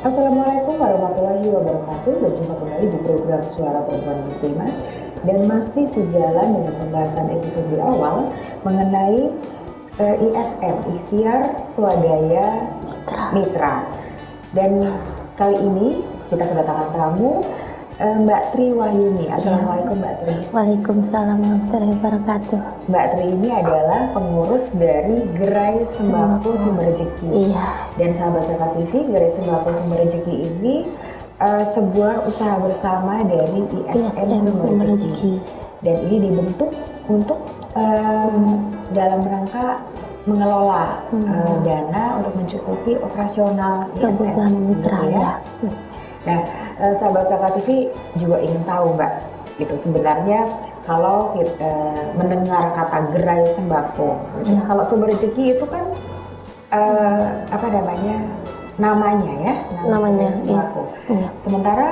Assalamualaikum warahmatullahi wabarakatuh. Berjumpa kembali di program Suara Perempuan Muslimah dan masih sejalan dengan pembahasan episode di awal mengenai ISM, Ikhtiar Swadaya Mitra. Dan kali ini kita kedatangan tamu Mbak Tri Wahyuni. Assalamualaikum Mbak Tri. Waalaikumsalam warahmatullahi wabarakatuh. Mbak Tri ini adalah pengurus dari Gerai Sembako Sumber Rezeki. Iya. Dan sahabat Zakat TV, Gerai Sembako Sumber Rezeki ini sebuah usaha bersama dari ISM Sumber Rezeki. Dan ini dibentuk untuk dalam rangka mengelola dana untuk mencukupi operasional kebutuhan mitra ya. Nah, sahabat Zakat TV juga ingin tahu Mbak, gitu sebenarnya kalau mendengar kata gerai sembako, kalau sumber rezeki itu kan namanya ya, namanya sembako. Iya. Sementara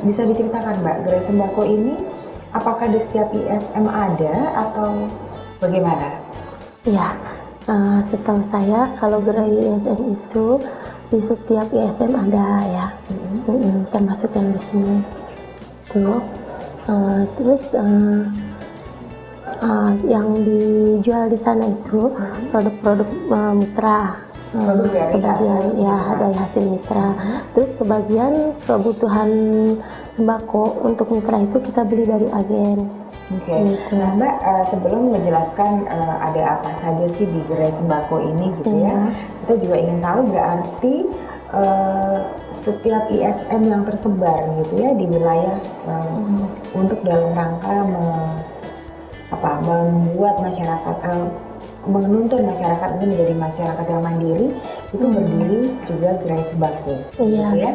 bisa diceritakan Mbak, gerai sembako ini apakah di setiap ISM ada atau bagaimana? Iya, setahu saya kalau gerai ISM itu di setiap ISM ada ya, termasuk yang di sini tuh. Terus yang dijual di sana itu produk-produk mitra, sebagian ya dari hasil mitra. Terus sebagian kebutuhan sembako untuk mitra itu kita beli dari agen. Oke. Nah Mbak, sebelum menjelaskan ada apa saja sih di gerai sembako ini gitu ya, kita juga ingin tahu berarti setiap ISM yang tersebar gitu ya di wilayah untuk dalam rangka membuat masyarakat menuntun masyarakat ini menjadi masyarakat yang mandiri, itu berdiri juga gerai sembako. Iya. Gitu ya.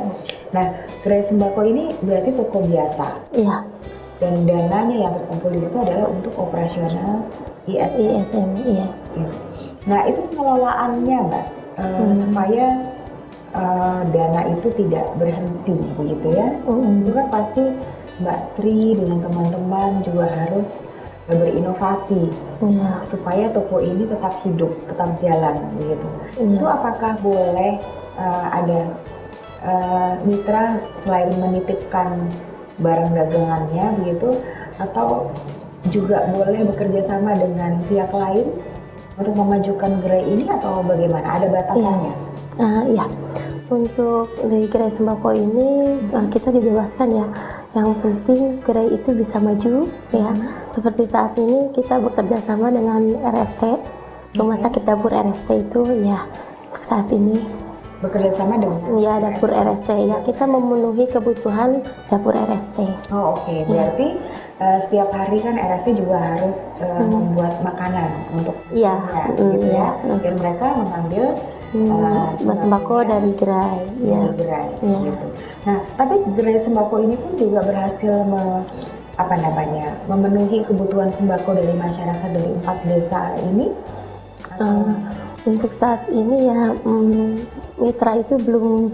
Nah, gerai sembako ini berarti toko biasa. Iya. Dan dananya yang terkumpul di situ adalah untuk operasional ISM. Iya. Nah, itu pengelolaannya Mbak, supaya dana itu tidak berhenti begitu ya. Itu kan pasti Mbak Tri dengan teman-teman juga harus berinovasi supaya toko ini tetap hidup, tetap jalan begitu. Itu apakah boleh ada mitra selain menitipkan barang dagangannya begitu, atau juga boleh bekerja sama dengan pihak lain untuk memajukan gerai ini atau bagaimana? Ada batasannya? Iya. Untuk dari gerai sembako ini kita dibebaskan ya. Yang penting gerai itu bisa maju ya. Seperti saat ini kita bekerja sama dengan RST, Rumah Sakit Dapur RST itu ya saat ini. Bekerja sama dengan? Ya, dapur RST ya, kita memenuhi kebutuhan dapur RST. Oh oke. Berarti setiap hari kan RST juga harus membuat makanan untuk gitu ya. Dan mereka mengambil sembako dari gerai. Gerai gitu. Nah, tapi gerai sembako ini pun juga berhasil memenuhi kebutuhan sembako dari masyarakat dari 4 desa ini. Untuk saat ini ya mitra itu belum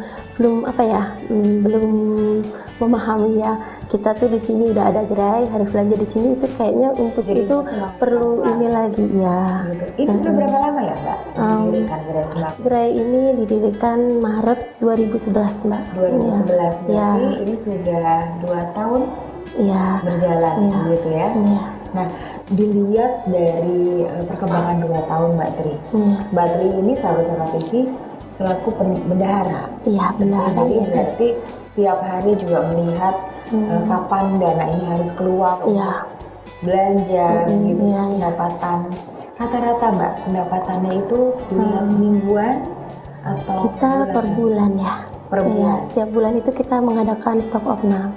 memahami ya, kita tuh di sini udah ada gerai, harus belanja di sini, itu kayaknya untuk jadi itu perlu ini lagi ya. Ini sudah berapa lama ya Mbak didirikan gerai sembako? Gerai ini didirikan Maret 2011 Mbak. 2011 berarti ini sudah 2 tahun berjalan gitu ya. Nah, dilihat dari perkembangan 2 tahun Mbak Tri. Mbak Tri ini sahabat Zakat TV selaku bendahara. Iya, bendahara. Jadi berarti setiap hari juga melihat kapan dana ini harus keluar belanja gitu, pendapatan. Rata-rata Mbak, pendapatannya itu dilihat mingguan atau kita per bulan ya. Per bulan. Setiap bulan itu kita mengadakan stok opnam.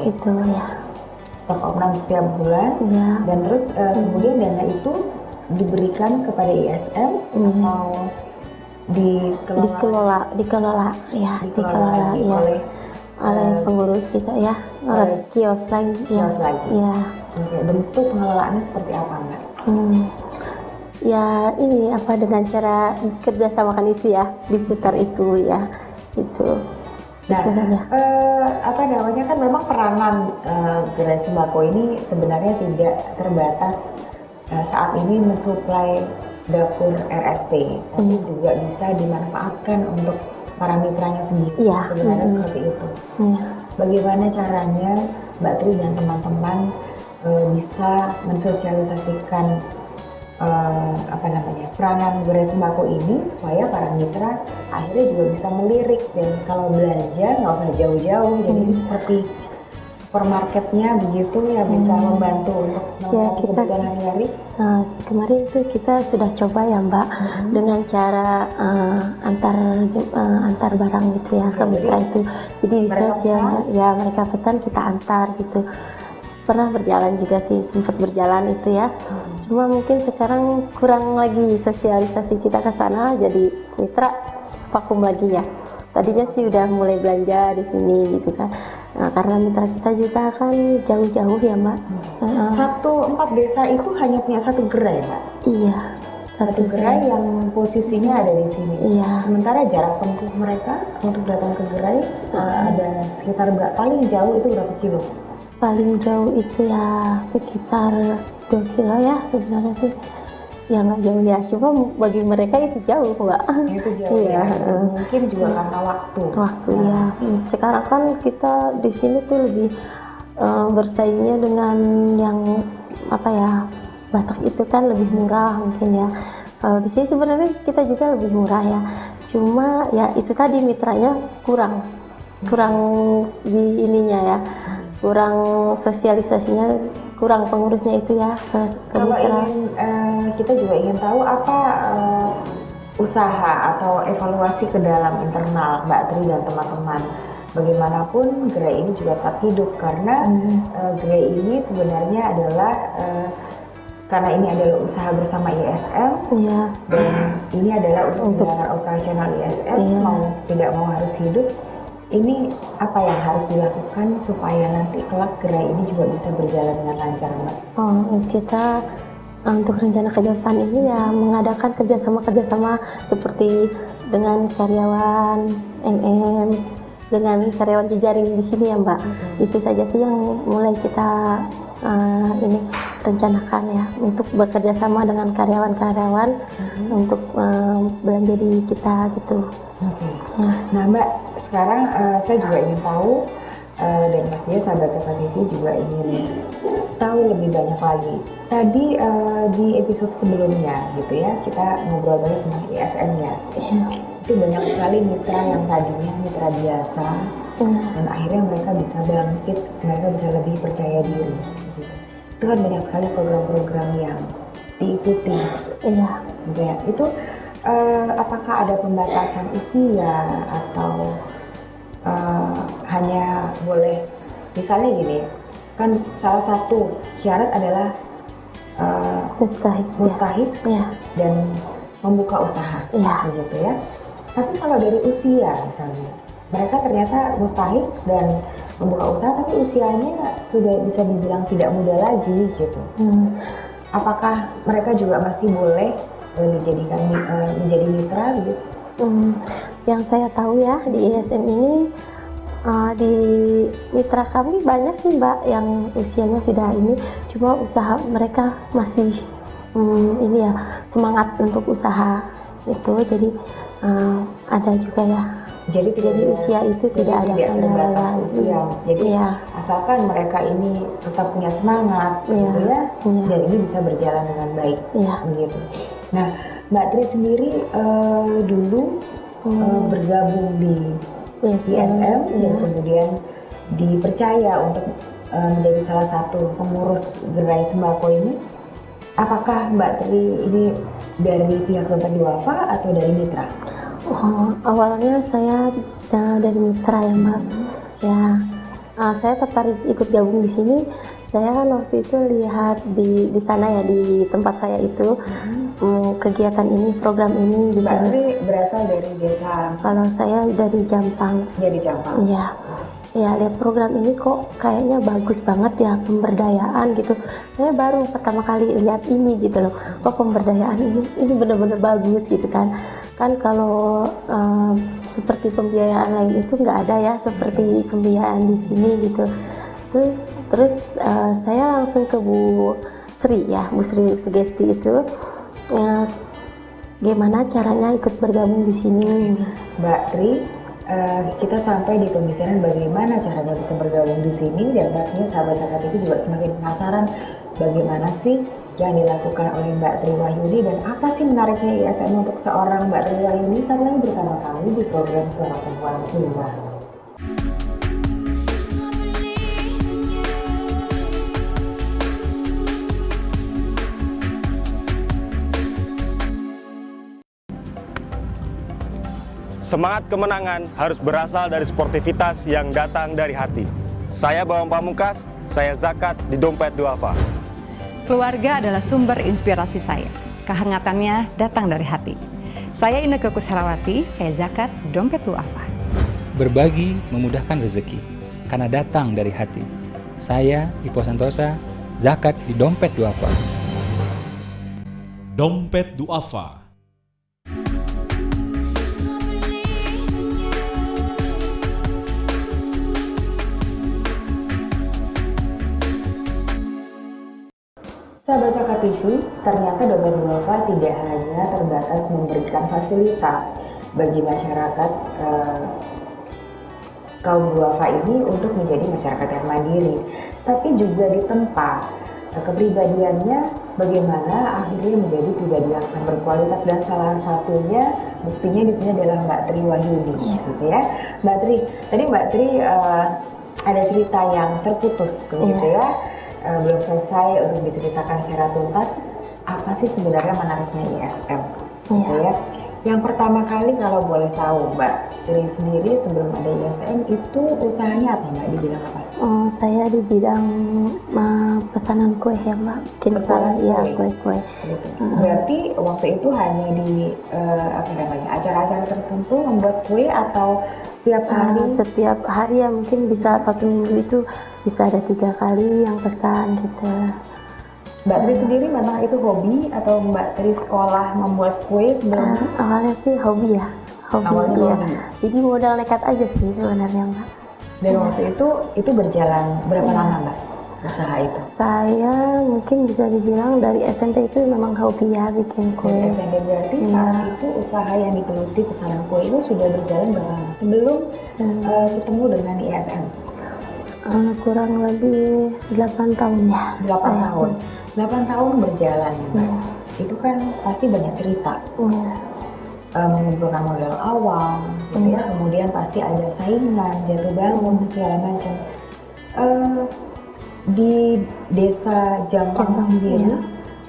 Itu ya. Stok opnam setiap bulan. Dan terus kemudian dana itu diberikan kepada ISM atau dikelola oleh pengurus kita ya, oleh kios lagi. Ya. Bentuk pengelolaannya seperti apa Mbak? Ya ini dengan cara kerjasamakan itu ya, diputar itu ya, itu. Nah, kan memang peranan gerai sembako ini sebenarnya tidak terbatas saat ini mensuplai dapur RST, tapi juga bisa dimanfaatkan untuk para mitranya sendiri. Iya. Sebenarnya seperti itu. Iya. Bagaimana caranya Mbak Tri dan teman-teman bisa mensosialisasikan peranan gerai sembako ini supaya para mitra akhirnya juga bisa melirik, dan kalau belanja nggak usah jauh-jauh, jadi ini seperti supermarketnya begitu ya, bisa membantu untuk melengkapi kebutuhan hari-hari. Kemarin itu kita sudah coba ya Mbak, dengan cara antar barang gitu ya ke mitra itu. Jadi di sosial ya mereka pesan kita antar gitu. Pernah berjalan juga sih, sempat berjalan itu ya. Cuma mungkin sekarang kurang lagi sosialisasi kita ke sana, jadi mitra vakum lagi ya. Tadinya sih udah mulai belanja di sini gitu kan. Nah, karena mitra kita juga kan jauh-jauh ya Mbak. 4 desa itu hanya punya 1 gerai Mbak? Iya. 1 gerai yang posisinya ada di sini. Iya. Sementara jarak tempuh mereka untuk datang ke gerai ada sekitar paling jauh itu berapa kilo? Paling jauh itu ya sekitar 2 kilo ya sebenarnya sih. Ya nggak jauh ya, cuma bagi mereka itu jauh Mbak. Itu jauh ya. Mungkin juga karena waktu. Ya. Sekarang kan kita di sini tuh lebih bersaingnya dengan yang Batak itu kan lebih murah mungkin ya. Kalau di sini sebenarnya kita juga lebih murah ya. Cuma ya itu tadi mitranya kurang di ininya ya. Kurang sosialisasinya, kurang pengurusnya itu ya ke Kalau mitra. Kita juga ingin tahu apa usaha atau evaluasi ke dalam internal Mbak Tri dan teman-teman. Bagaimanapun gerai ini juga tetap hidup karena gerai ini sebenarnya adalah karena ini adalah usaha bersama ISM, dan ini adalah untuk menjalankan operasional ISM, mau tidak mau harus hidup. Ini apa yang harus dilakukan supaya nanti kelak gerai ini juga bisa berjalan dengan lancar, Mbak? Kita untuk rencana ke depan ini ya mengadakan kerjasama seperti dengan karyawan dengan karyawan jejaring di sini ya Mbak. Itu saja sih yang mulai kita ini rencanakan ya, untuk bekerja sama dengan karyawan-karyawan untuk belanja di kita gitu. Nah Mbak, sekarang saya juga ingin tahu dan pastinya sahabat TV juga ingin tahu lebih banyak lagi. Tadi di episode sebelumnya gitu ya, kita ngobrol banyak tentang ISM-nya. Itu banyak sekali mitra yang tadinya mitra biasa, dan akhirnya mereka bisa bangkit, mereka bisa lebih percaya diri. Gitu. Itu kan banyak sekali program-program yang diikuti. Gitu ya. Itu apakah ada pembatasan usia atau hanya boleh, misalnya gini, kan salah satu syarat adalah mustahik dan membuka usaha, begitu ya. Tapi kalau dari usia misalnya, mereka ternyata mustahik dan membuka usaha, tapi usianya sudah bisa dibilang tidak muda lagi gitu. Apakah mereka juga masih boleh menjadi mitra gitu? Yang saya tahu ya di ISM ini, di mitra kami banyak sih Mbak yang usianya sudah ini, cuma usaha mereka masih semangat untuk usaha itu, jadi ada juga ya. Jadi usia itu tidak ada terbatas usia. Jadi asalkan mereka ini tetap punya semangat, gitu ya, dan ini bisa berjalan dengan baik, begitu. Nah, Mbak Tri sendiri dulu bergabung di ISM dan kemudian dipercaya untuk menjadi salah satu pengurus gerai sembako ini. Apakah Mbak Tri ini dari pihak Dompet Duafa atau dari mitra? Awalnya saya dari mitra ya Mbak. Saya tertarik ikut gabung di sini. Saya kan waktu itu lihat di sana ya, di tempat saya itu kegiatan ini, program ini. Mbak Tri berasal dari desa? Kalau saya dari Jampang. Dari Jampang? Ya, lihat program ini kok kayaknya bagus banget ya, pemberdayaan gitu. Saya baru pertama kali lihat ini gitu loh. Kok pemberdayaan ini benar-benar bagus gitu kan. Kan kalau seperti pembiayaan lain itu nggak ada ya, seperti pembiayaan di sini gitu. Terus saya langsung ke Bu Sri Sugesti itu. gimana caranya ikut bergabung di sini. Mbak Tri, kita sampai di pembicaraan bagaimana caranya bisa bergabung di sini, dan pastinya sahabat zakat itu juga semakin penasaran bagaimana sih yang dilakukan oleh Mbak Tri Wahyuni dan apa sih menariknya ISM untuk seorang Mbak Tri Wahyuni. Saat lagi bersama kami di program Suara Perempuan Muslimah. Semangat kemenangan harus berasal dari sportivitas yang datang dari hati. Saya Bawang Pamungkas, saya zakat di Dompet Duafa. Keluarga adalah sumber inspirasi saya. Kehangatannya datang dari hati. Saya Inneke Koesherawati, saya zakat di Dompet Duafa. Berbagi memudahkan rezeki, karena datang dari hati. Saya Ipo Santosa, zakat di Dompet Duafa. Dompet Duafa. Sahabat Zakat TV, ternyata Dompet Duafa tidak hanya terbatas memberikan fasilitas bagi masyarakat kaum duafa ini untuk menjadi masyarakat yang mandiri, tapi juga ditempa kepribadiannya bagaimana akhirnya menjadi pribadi yang sangat berkualitas, dan salah satunya buktinya di sini adalah Mbak Tri Wahyuni, gitu ya. Mbak Tri, tadi Mbak Tri ada cerita yang terputus, gitu ya. Belum selesai untuk diceritakan secara tuntas apa sih sebenarnya menariknya ISM, gitu ya. Yang pertama kali kalau boleh tahu Mbak Tri sendiri sebelum ada ISM itu usahanya apa Mbak, di bidang apa? Saya di bidang pesanan kue ya Mbak, bikin Pesanan kue, ya kue. kue-kue. Gitu. Berarti waktu itu hanya di acara-acara tertentu membuat kue atau setiap hari? Setiap hari ya, mungkin bisa satu minggu itu bisa ada 3 kali yang pesan gitu. Mbak Tri sendiri memang itu hobi atau Mbak Tri sekolah membuat kue sebelumnya? Awalnya sih hobi ya, Awalnya ya. hobi. Jadi modal nekat aja sih sebenarnya Mbak. Dan waktu itu berjalan berapa lama Mbak usaha itu? Saya mungkin bisa dibilang dari SMP itu memang hobi ya bikin kue. Dari SMP berarti saat itu usaha yang digeluti pesanan kue itu sudah berjalan berapa lama sebelum ketemu dengan ISM? Kurang lebih 8 tahun ya. 8 tahun. 8 tahun berjalan ya Mbak. Itu kan pasti banyak cerita. Mengumpulkan modal awal, gitu ya. Kemudian pasti ada saingan, jatuh bangun, segala macam. Di desa Jampang sendiri,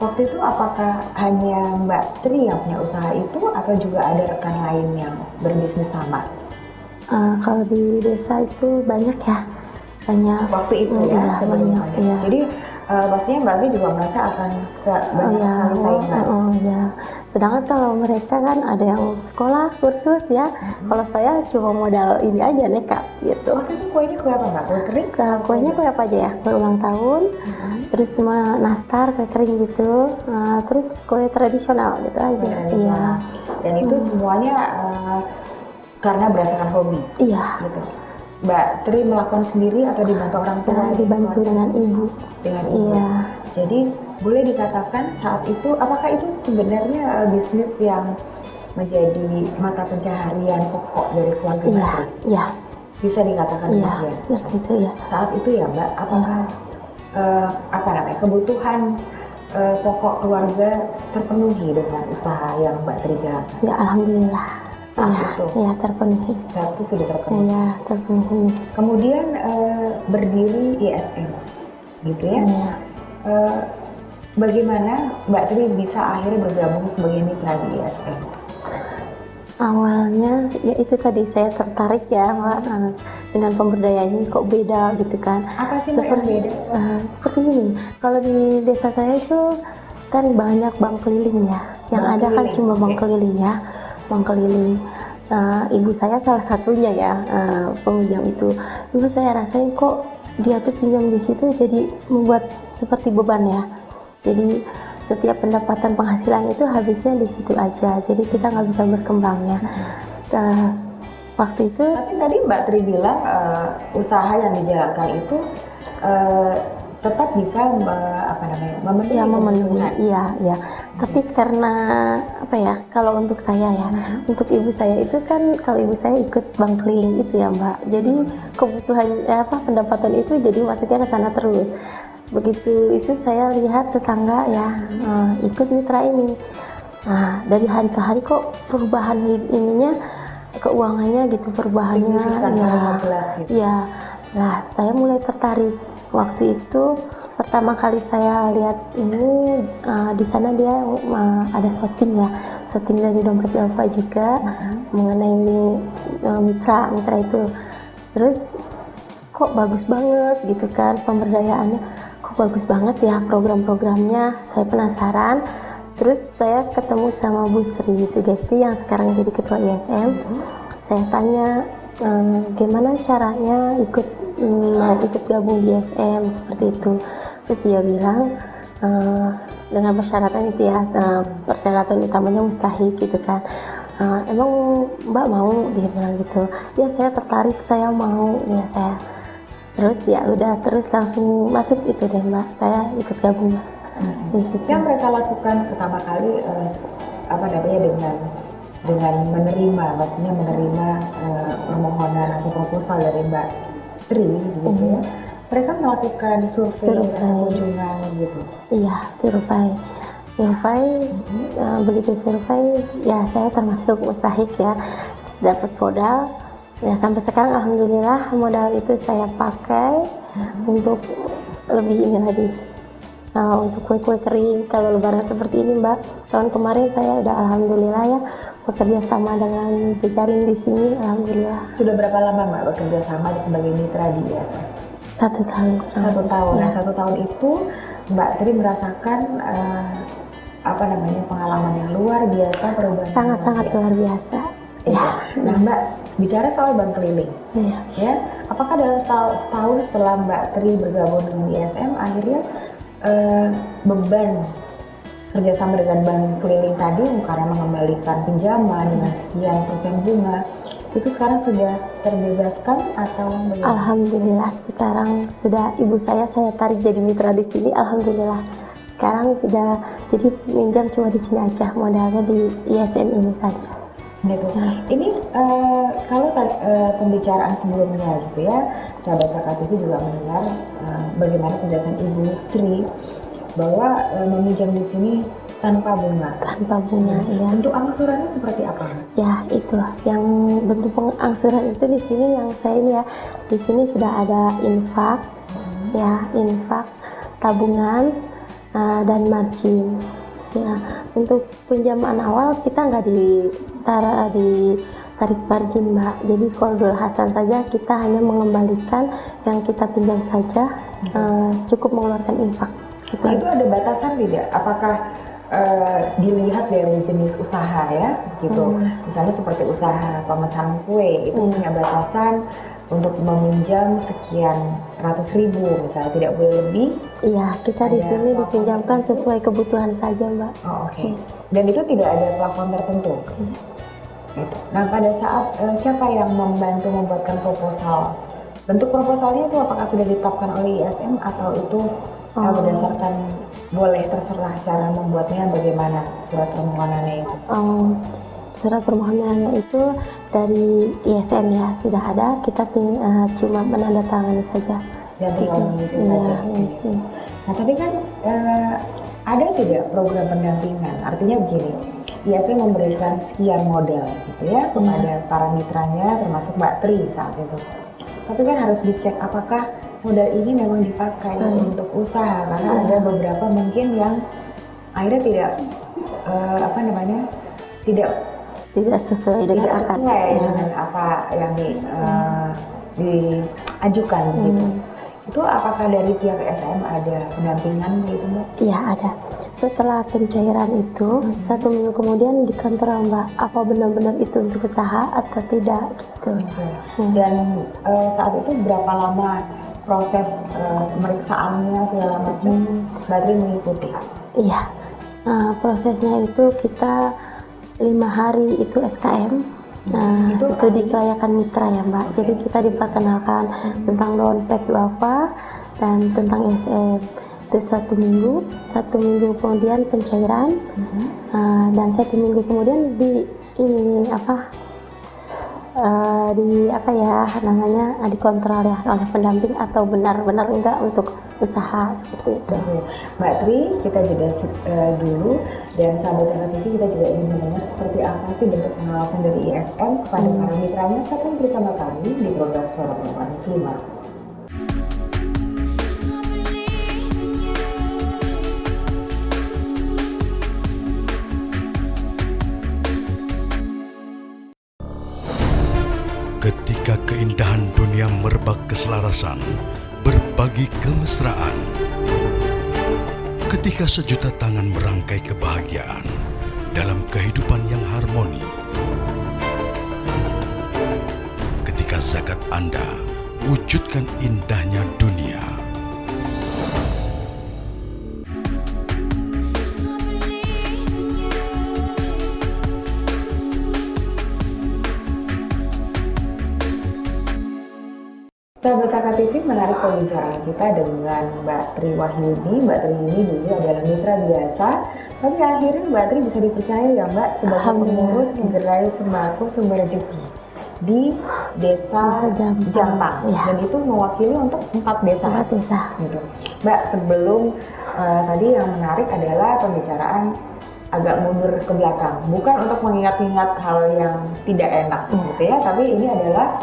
waktu itu apakah hanya Mbak Tri yang punya usaha itu atau juga ada rekan lain yang berbisnis sama? Kalau di desa itu banyak ya, banyak. Waktu itu Iya, sebelum banyak, ada. iya. Jadi pastinya Mbak Tri juga merasa akan banyak sekali saingan. Ya. Sedangkan kalau mereka kan ada yang sekolah, kursus ya. Kalau saya cuma modal ini aja nekat gitu. Waktu itu kuenya kue apa Mbak? Kue kering? Kuenya kue apa aja ya? Kue ulang tahun, terus semua nastar, kue kering gitu, terus kue tradisional gitu aja. Iya. Dan itu semuanya karena berdasarkan hobi. Iya. Gitu. Mbak Tri melakukan sendiri atau dibantu orang tua? Saya dibantu dengan ibu. Dengan ibu. Iya. Jadi boleh dikatakan saat itu, apakah itu sebenarnya bisnis yang menjadi mata pencaharian pokok dari keluarga Mbak Iya. Tri? Iya. Bisa dikatakan Iya. demikian. Seperti itu ya. Saat itu ya Mbak, apakah kebutuhan pokok keluarga terpenuhi dengan usaha yang Mbak Tri jalankan? Ya alhamdulillah. Saat Iya. itu? Iya terpenuhi. Saat itu sudah terpenuhi. Iya terpenuhi. Kemudian berdiri ISM, gitu ya. Iya. Bagaimana Mbak Tri bisa akhirnya bergabung sebagai mitra di ISM? Awalnya ya itu tadi saya tertarik ya Mbak, dengan pemberdayaan ini kok beda gitu kan. Apa sih Mbak yang beda? Seperti ini, kalau di desa saya itu kan banyak bank keliling ya, yang Bank ada kan keliling, cuma bank oke. keliling ya, bank keliling. Ibu saya salah satunya ya, peminjam itu. Ibu saya rasain kok dia tuh pinjam di situ jadi membuat seperti beban ya. Jadi setiap pendapatan penghasilan itu habisnya di situ aja, jadi kita nggak bisa berkembangnya. Waktu itu. Tapi tadi Mbak Tri bilang usaha yang dijalankan itu tetap bisa memenuhi Ya memenuhi, kebutuhan. iya. Tapi karena apa ya, kalau untuk saya ya, untuk ibu saya itu kan, kalau ibu saya ikut bank keliling itu ya Mbak, jadi kebutuhan pendapatan itu jadi masuknya ke sana terus. Begitu itu saya lihat tetangga ya ikut mitra ini. Nah, dari hari ke hari kok perubahan ininya, keuangannya gitu, perubahannya Signifikan, ya. sangat jelas gitu. Ya. Nah, saya mulai tertarik. Waktu itu pertama kali saya lihat ini di sana dia ada shooting ya, shooting dari Dompet Alfa juga mengenai mitra itu. Terus kok bagus banget gitu kan pemberdayaannya, kok bagus banget ya program-programnya. Saya penasaran. Terus saya ketemu sama Bu Sri Sugesti yang sekarang jadi ketua ISM. Saya tanya gimana caranya ikut gabung di ISM seperti itu. Terus dia bilang dengan persyaratan itu ya, persyaratan utamanya mustahik gitu kan. Emang Mbak mau? Dia bilang gitu. Ya saya tertarik, saya mau ya saya. Terus ya udah, terus langsung masuk itu deh Mbak. Saya ikut gabung di situ. Yang mereka lakukan pertama kali dengan menerima, maksudnya menerima permohonan atau proposal dari Mbak Tri gitu ya. Mereka melakukan survei. Kunjungan gitu. Iya, survei. Begitu survei ya saya termasuk mustahik ya, dapat modal ya. Sampai sekarang alhamdulillah modal itu saya pakai untuk lebih ini lagi. Untuk kue-kue kering kalau lebaran seperti ini Mbak, tahun kemarin saya udah alhamdulillah ya bekerja sama dengan jejaring di sini, alhamdulillah. Sudah berapa lama Mbak bekerja sama sebagai mitra di ISM? 1 tahun. 1 tahun. Ya. Nah, 1 tahun itu Mbak Tri merasakan pengalaman yang luar biasa, perubahan Sangat-sangat luar biasa. Ya. Nah Mbak, bicara soal bank keliling, ya, apakah dalam setahun setelah Mbak Tri bergabung dengan ISM, akhirnya beban kerjasama dengan bank keliling tadi karena mengembalikan pinjaman dengan sekian persen bunga itu sekarang sudah terbebaskan atau bagaimana? Alhamdulillah sekarang sudah, ibu saya tarik jadi mitra di sini, alhamdulillah. Sekarang sudah jadi minjam cuma di sini aja, modalnya di ISM ini saja. Gitu. Ini kalau pembicaraan sebelumnya gitu ya, sahabat KKTV juga mendengar bagaimana penjelasan Ibu Sri bahwa meminjam di sini tanpa bunga. Tanpa bunga, ya. Bentuk angsurannya seperti apa? Ya itu, yang bentuk pengangsuran itu di sini yang saya ini ya, di sini sudah ada infak, ya infak, tabungan dan margin. Ya, untuk pinjaman awal kita nggak ditarik margin Mbak. Jadi Qardul Hasan saja kita hanya mengembalikan yang kita pinjam saja, cukup mengeluarkan infak. Gitu. Nah, itu ada batasan tidak? Apakah dilihat dari jenis usaha ya, gitu. Misalnya seperti usaha pemesanan kue itu punya batasan untuk meminjam sekian ratus ribu, misalnya tidak boleh lebih. Iya, kita di sini dipinjamkan sesuai kebutuhan saja, Mbak. Oh, oke. Dan itu tidak ada plafon tertentu. Gitu. Nah, pada saat siapa yang membantu membuatkan proposal? Bentuk proposalnya itu apakah sudah ditetapkan oleh ISM atau itu berdasarkan boleh terserah cara membuatnya bagaimana surat permohonannya itu? Surat permohonannya itu dari ISM ya, sudah ada, kita cuma menandatangani saja. Dan tinggal mengisi saja. Isi. Nah, tapi kan ada tidak program pendampingan? Artinya begini, ISM memberikan sekian modal gitu ya kepada para mitranya termasuk Mbak Tri saat itu. Tapi kan harus dicek apakah modal ini memang dipakai untuk usaha, karena ada beberapa mungkin yang akhirnya tidak sesuai dengan apa yang diajukan gitu. Itu apakah dari pihak ISM ada pendampingan gitu Mbak? Iya ada. Setelah pencairan itu 1 minggu kemudian di kantor Mbak, apa benar-benar itu untuk usaha atau tidak gitu. Dan saat itu berapa lama proses pemeriksaannya segala macam Mbak Tri mengikuti? Iya, prosesnya itu kita 5 hari itu SKM. Nah, itu dikelayakan mitra ya Mbak. Jadi kita diperkenalkan tentang dompet duafa dan tentang ISM. itu 1 minggu kemudian pencairan, dan 1 minggu kemudian di ini dikontrol ya oleh pendamping atau benar-benar enggak untuk usaha seperti itu. Oke. Mbak Tri, kita jeda dulu, dan sahabat TV kita juga ingin mendengar seperti apa sih bentuk pengawasan dari ISM kepada para mitranya. Tetap bersama kami di program Suara Perempuan Muslimah. Ketika keindahan dunia merebak keselarasan, berbagi kemesraan. Ketika sejuta tangan merangkai kebahagiaan dalam kehidupan yang harmoni. Ketika zakat Anda wujudkan indahnya dunia. Sahabat Zakat TV, menarik pembicaraan kita dengan Mbak Tri Wahyudi. Mbak Tri ini dulu adalah mitra biasa, tapi akhirnya Mbak Tri bisa dipercaya ya Mbak sebagai pengurus Gerai Sembako Sumber Rezeki di Desa Jampang, dan itu mewakili untuk 4 desa. Gitu. Mbak, sebelum tadi yang menarik adalah pembicaraan agak mundur ke belakang, bukan untuk mengingat-ingat hal yang tidak enak gitu ya, tapi ini adalah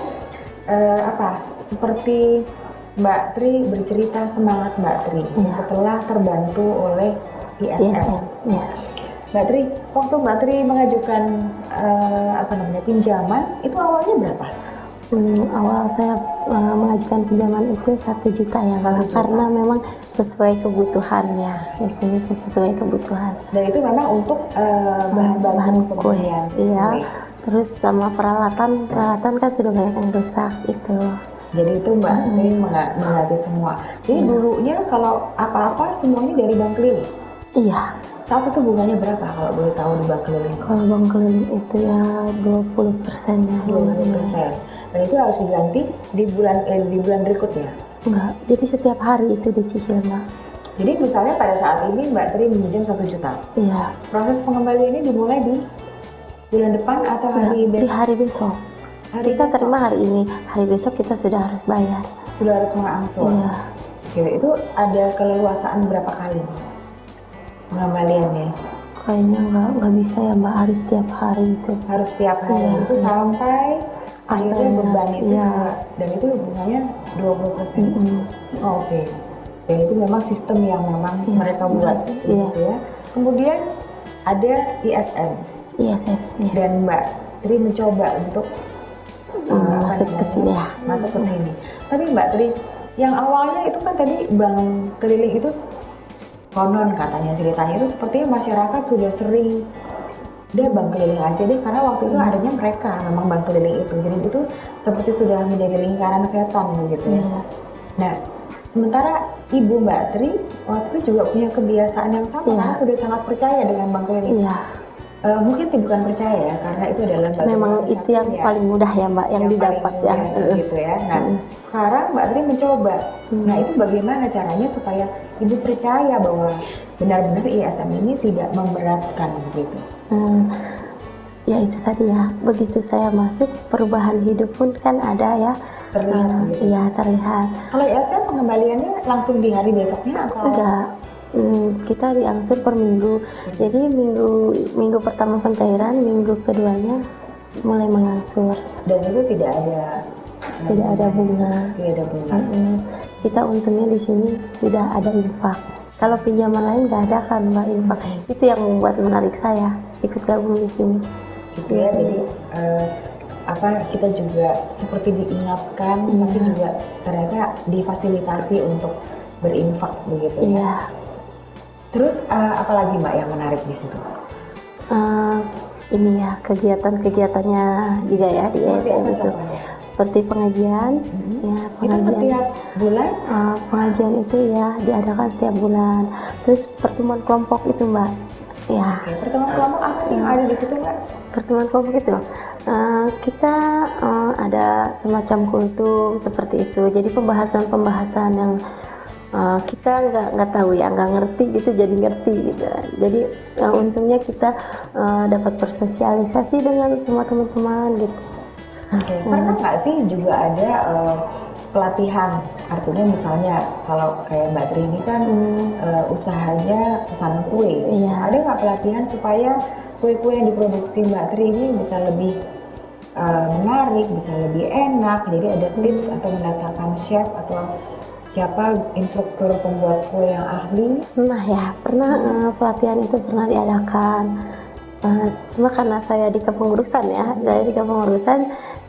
seperti Mbak Tri bercerita semangat Mbak Tri setelah terbantu oleh ISM. Mbak Tri, waktu Mbak Tri mengajukan pinjaman, itu awalnya berapa? Awal saya mengajukan pinjaman itu 1 juta ya, karena memang sesuai kebutuhannya. Biasanya itu sesuai kebutuhan. Dan itu memang untuk bahan kue. Iya. Terus sama peralatan kan sudah banyak yang rusak itu. Jadi itu Mbak Tri mengganti semua. Jadi dulunya kalau apa-apa semuanya dari bank keliling? Iya. Saat itu bunganya berapa kalau boleh tahu di bank keliling? Kalau bank keliling itu ya 20% ya. 20%. Dan itu harus diganti di bulan berikutnya? Enggak, jadi setiap hari itu dicicil Mbak. Jadi misalnya pada saat ini Mbak Tri meminjam 1 juta? Iya. Proses pengembalian ini dimulai di bulan depan atau hari besok? Di hari besok. Kita terima hari ini, hari besok kita sudah harus bayar. Sudah harus mengangsur? Iya. Oke, itu ada keleluasaan berapa kali pengembaliannya? Kayaknya nggak bisa ya Mbak, harus tiap hari itu. Harus tiap hari itu sampai akhirnya beban itu, dan itu bunganya 20%. Oh, oke. Dan itu memang sistem yang memang mereka buat gitu ya. Kemudian ada ISM. ISM. Dan Mbak Tri mencoba untuk masuk ke sini. Masuk ke sini. Tapi Mbak Tri, yang awalnya itu kan tadi bank keliling itu konon katanya ceritanya itu sepertinya masyarakat sudah sering bank keliling aja deh, karena waktu itu adanya mereka memang bank keliling itu, jadi itu seperti sudah menjadi lingkaran setan gitu ya. Nah, sementara Ibu Mbak Tri waktu itu juga punya kebiasaan yang sama, karena sudah sangat percaya dengan bank keliling. Mungkin bukan percaya ya, karena itu adalah memang itu yang paling mudah ya Mbak, yang didapat ya. Gitu ya. Nah, sekarang Mbak Tri mencoba. Nah, itu bagaimana caranya supaya Ibu percaya bahwa benar-benar ISM ini tidak memberatkan begitu? Ya itu tadi ya, begitu saya masuk perubahan hidup pun kan ada ya. Terlihat gitu? Iya, terlihat. Kalau ISM pengembaliannya langsung di hari besoknya atau? Enggak. Kita diangsur per minggu. Jadi minggu pertama pencairan, minggu keduanya mulai mengangsur. Dan itu tidak ada bunga. Tidak ada bunga. Kita untungnya di sini sudah ada infak. Kalau pinjaman lain nggak ada kan Mbak infak. Itu yang membuat menarik saya ikut gabung di sini. Gitu ya. Jadi kita juga seperti diingatkan, tapi juga ternyata difasilitasi untuk berinfak begitu. Iya. Terus apalagi Mbak yang menarik di situ? Ini ya kegiatan-kegiatannya juga ya di ISM itu. Seperti pengajian, ya pengajian. Itu setiap bulan? Pengajian itu ya diadakan setiap bulan. Terus pertemuan kelompok itu Mbak. Ya. Oke, pertemuan kelompok apa sih yang ada di situ Mbak? Pertemuan kelompok itu kita ada semacam kultum seperti itu. Jadi pembahasan-pembahasan yang kita nggak tahu ya, nggak ngerti gitu jadi ngerti gitu. Jadi untungnya kita dapat bersosialisasi dengan semua teman-teman gitu. Oke. Pernah nggak sih juga ada pelatihan, artinya misalnya kalau kayak Mbak Tri ini kan usahanya pesanan kue, Iya. ada nggak pelatihan supaya kue-kue yang diproduksi Mbak Tri ini bisa lebih menarik, bisa lebih enak, jadi ada tips atau mendatangkan chef atau siapa instruktur pembuat kue yang ahli? Pernah pelatihan itu pernah diadakan. Cuma karena saya di kepengurusan ya, saya di kepengurusan,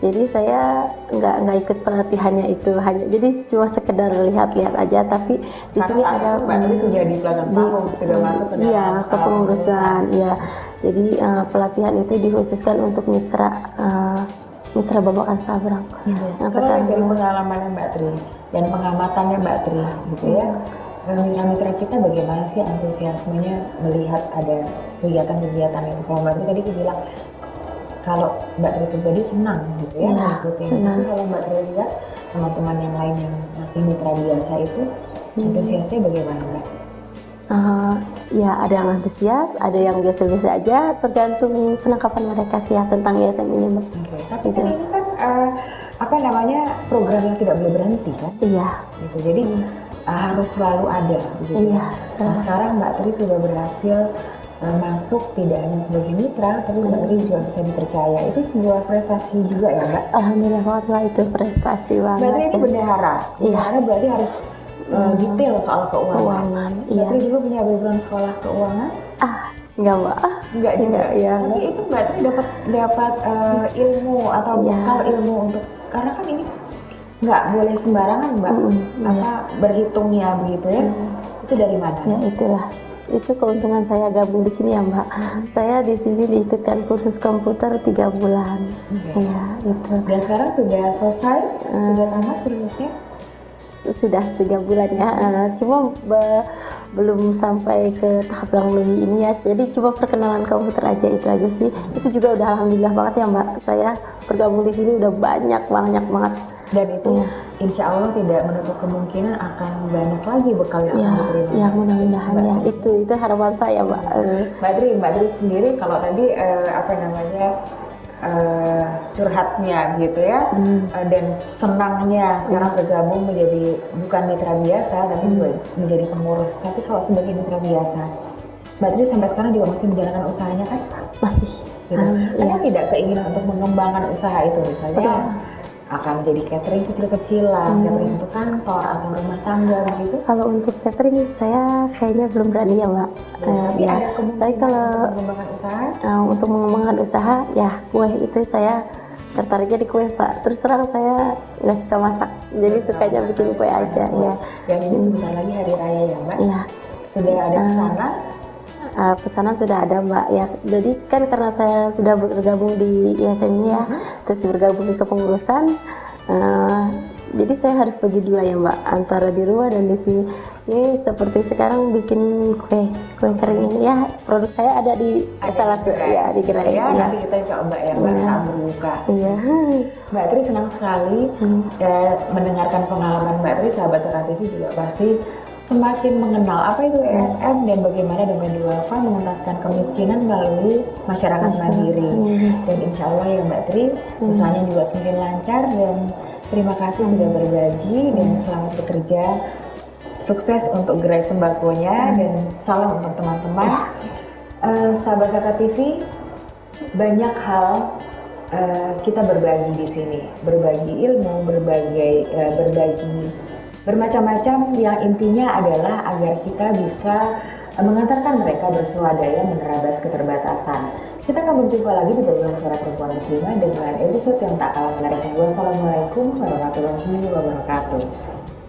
jadi saya nggak ikut pelatihannya itu, hanya jadi cuma sekedar lihat-lihat aja. Tapi di sini ada Mbak Tri sudah di belakang panggung, sudah masuk ke dalam iya, kepengurusan, ya. Jadi pelatihan itu dikhususkan untuk mitra Babakan Sabrang. Yang Kalau sekarang dari pengalamannya Mbak Tri dan pengamatannya Mbak Tri, gitu ya, mitra-mitra kita bagaimana sih antusiasmenya melihat ada kegiatan-kegiatan itu? Kalau Mbak Tri tadi bilang kalau Mbak Tri pribadi senang gitu ya mengikuti. Tapi kalau Mbak Tri lihat teman-teman yang lain yang masih mitra biasa itu antusiasnya bagaimana Mbak? Ya ada yang antusias, ada yang biasa-biasa aja, tergantung penangkapan mereka sih ya tentang ISM ini, Mbak. Oke. Tapi kan ini kan program yang tidak boleh berhenti kan? Iya. Gitu. Jadi harus selalu ada. Gitu. Iya. Nah, sekarang Mbak Tri sudah berhasil masuk tidak hanya sebagai mitra, tapi Mbak Tri juga bisa dipercaya. Itu sebuah prestasi juga ya Mbak? Alhamdulillah banget lah, itu prestasi banget. Mbak Tri ini bendahara. Bendahara berarti harus detail soal keuangan. Iya. Mbak Tri dulu punya background sekolah keuangan? Enggak, Mbak. Enggak juga. Ya. Tapi itu Mbak Tri dapat ilmu atau bekal ilmu untuk, karena kan ini nggak boleh sembarangan Mbak berhitungnya begitu ya. Itu dari mana? Ya itulah. Itu keuntungan saya gabung di sini ya Mbak. Saya di sini diikutkan kursus komputer 3 bulan. Iya, itu. Dan sekarang sudah selesai? Sudah tamat kursusnya? Sudah 3 bulan ya. Cuma belum sampai ke tahap yang lebih ini ya. Jadi cuma perkenalan komputer aja, itu aja sih. Itu juga udah alhamdulillah banget ya Mbak. Saya bergabung di sini udah banyak banget. Dan itu insya Allah tidak menutup kemungkinan akan banyak lagi bekal yang akan diterima. Ya mudah-mudahan ya. Itu harapan saya Mbak. Mbak Tri sendiri kalau tadi curhatnya gitu ya, dan senangnya sekarang bergabung menjadi bukan mitra biasa tapi juga menjadi pengurus. Tapi kalau sebagai mitra biasa, Mbak Tri sampai sekarang juga masih menjalankan usahanya kan? Masih. Gitu. Ada tidak keinginan untuk mengembangkan usaha itu, misalnya akan jadi catering kecil-kecilan, catering untuk kantor atau rumah tangga begitu? Kalau untuk catering saya kayaknya belum berani ya Mbak. Ada kemungkinan tapi kalau untuk mengembangkan usaha? Untuk mengembangkan usaha ya kue itu saya tertariknya di kue Pak. Terus terang saya nggak suka masak, jadi sukanya bikin kue aja ya. Dan ini sebentar lagi hari raya ya Mbak? Iya. Sudah ada pesanan? Pesanan sudah ada Mbak ya. Jadi kan karena saya sudah bergabung di ISM ini ya, terus bergabung di kepengurusan, jadi saya harus bagi dua ya Mbak, antara di rumah dan di sini. Ini seperti sekarang bikin kue kering ini ya, produk saya ada di salah satu ya di gerai. Ya, nanti kita coba ya Mbak saat berbuka. Iya. Mbak Tri senang sekali mendengarkan pengalaman Mbak Tri. Sahabat Terang TV juga pasti semakin mengenal apa itu ESM dan bagaimana Domain Duafa mengentaskan kemiskinan melalui masyarakat mandiri. Dan insya Allah ya Mbak Tri, usahanya juga semakin lancar, dan terima kasih sudah berbagi dan selamat bekerja. Sukses untuk gerai sembakonya dan salam untuk teman-teman. Sahabat Kakak TV, banyak hal kita berbagi di sini, berbagi ilmu, berbagi bermacam-macam, yang intinya adalah agar kita bisa mengantarkan mereka berswadaya menerabas keterbatasan. Kita akan berjumpa lagi di program Suara Perempuan Muslimah dengan episode yang tak kalah menarik. Wassalamualaikum warahmatullahi wabarakatuh.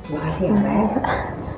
Terima kasih ya Mbak.